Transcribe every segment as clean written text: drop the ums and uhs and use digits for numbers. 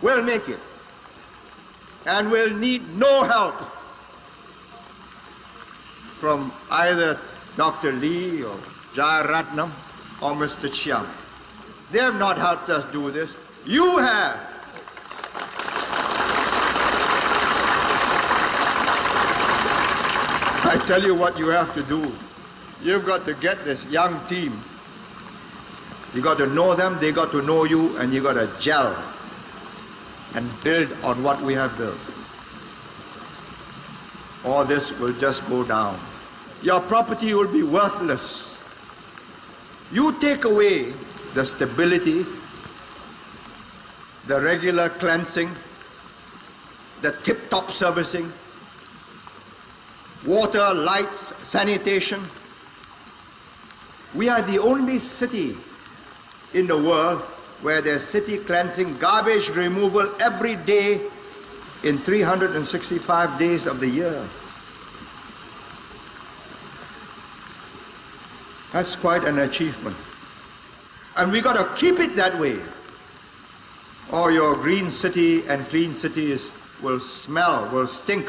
will make it and will need no help from either Dr. Lee or Jayaratnam or Mr. Chiang. They have not helped us do this. You have. I tell you what you have to do. You've got to get this young team. You got to know them, they got to know you, and you got to gel and build on what we have built. All this will just go down. Your property will be worthless. You take away the stability, the regular cleansing, the tip-top servicing, water, lights, sanitation. We are the only city in the world where there's city cleansing, garbage removal every day in 365 days of the year. That's quite an achievement. And we got to keep it that way, or your green city and clean cities will smell, will stink.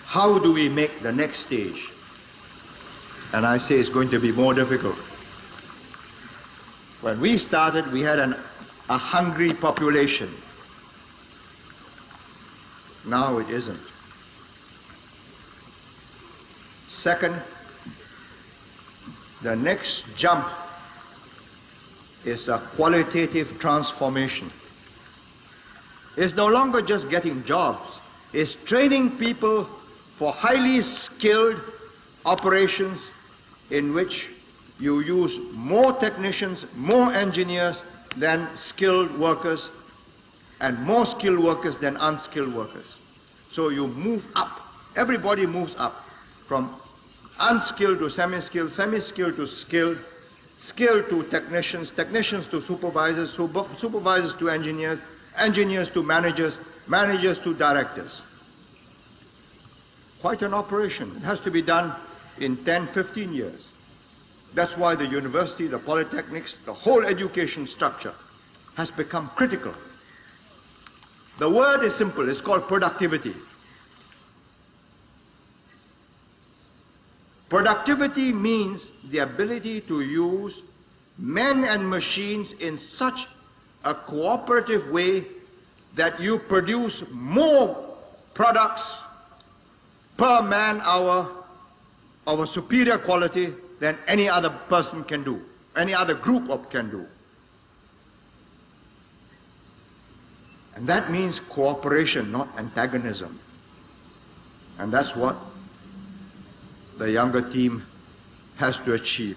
How do we make the next stage? And I say it's going to be more difficult. When we started, we had a hungry population. Now it isn't. Second, the next jump is a qualitative transformation. It's no longer just getting jobs. It's training people for highly skilled operations in which you use more technicians, more engineers than skilled workers, and more skilled workers than unskilled workers. So you move up. Everybody moves up from unskilled to semi-skilled, semi-skilled to skilled, skilled to technicians, technicians to supervisors, supervisors to engineers, engineers to managers, managers to directors. Quite an operation. It has to be done in 10, 15 years. That's why the university, the polytechnics, the whole education structure has become critical. The word is simple. It's called productivity. Productivity means the ability to use men and machines in such a cooperative way that you produce more products per man hour of a superior quality than any other person can do, any other group can do. And that means cooperation, not antagonism. And that's what the younger team has to achieve.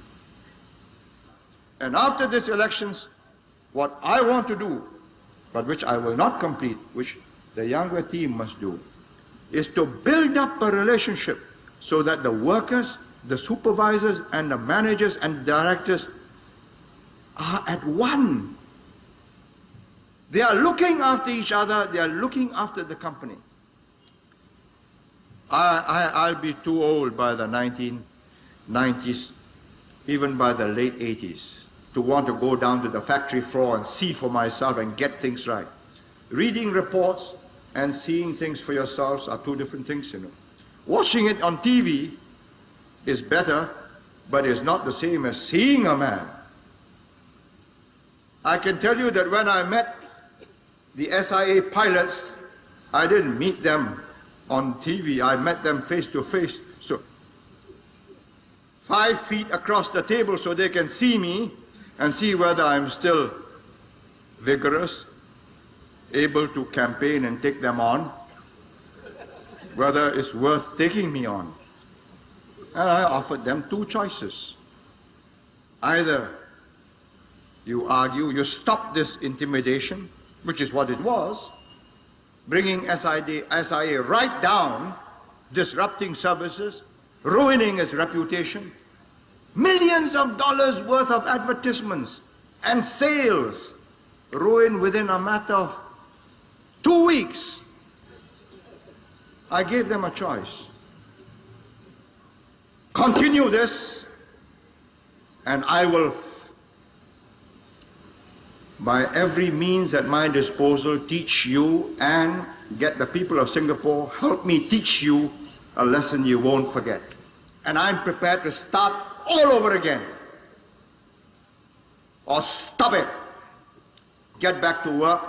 And after these elections, what I want to do, but which I will not complete, which the younger team must do, is to build up a relationship so that the workers, the supervisors and the managers and directors are at one. They are looking after each other, they are looking after the company. I'll be too old by the 1990s, even by the late 80s, to want to go down to the factory floor and see for myself and get things right. Reading reports and seeing things for yourselves are two different things, you know. Watching it on TV is better, but it's not the same as seeing a man. I can tell you that when I met the SIA pilots, I didn't meet them on TV, I met them face to face. So 5 feet across the table so they can see me and see whether I'm still vigorous, able to campaign and take them on, whether it's worth taking me on. And I offered them two choices. Either you argue, you stop this intimidation, which is what it was, bringing SIA right down, disrupting services, ruining its reputation, millions of dollars worth of advertisements and sales ruined within a matter of 2 weeks. I gave them a choice. Continue this, and I will by every means at my disposal, teach you and get the people of Singapore, help me teach you a lesson you won't forget. And I'm prepared to start all over again. Or stop it. Get back to work,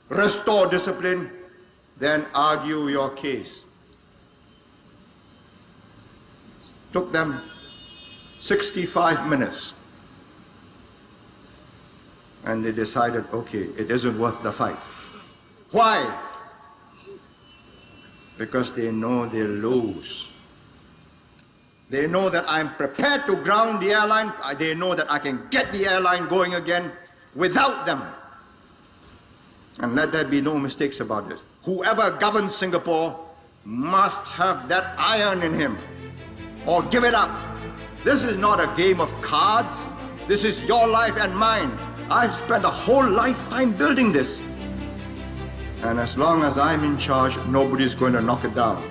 restore discipline, then argue your case. Took them 65 minutes. And they decided, okay, it isn't worth the fight. Why? Because they know they'll lose. They know that I'm prepared to ground the airline. They know that I can get the airline going again without them. And let there be no mistakes about this. Whoever governs Singapore must have that iron in him, or give it up. This is not a game of cards. This is your life and mine. I've spent a whole lifetime building this. And as long as I'm in charge, nobody's going to knock it down.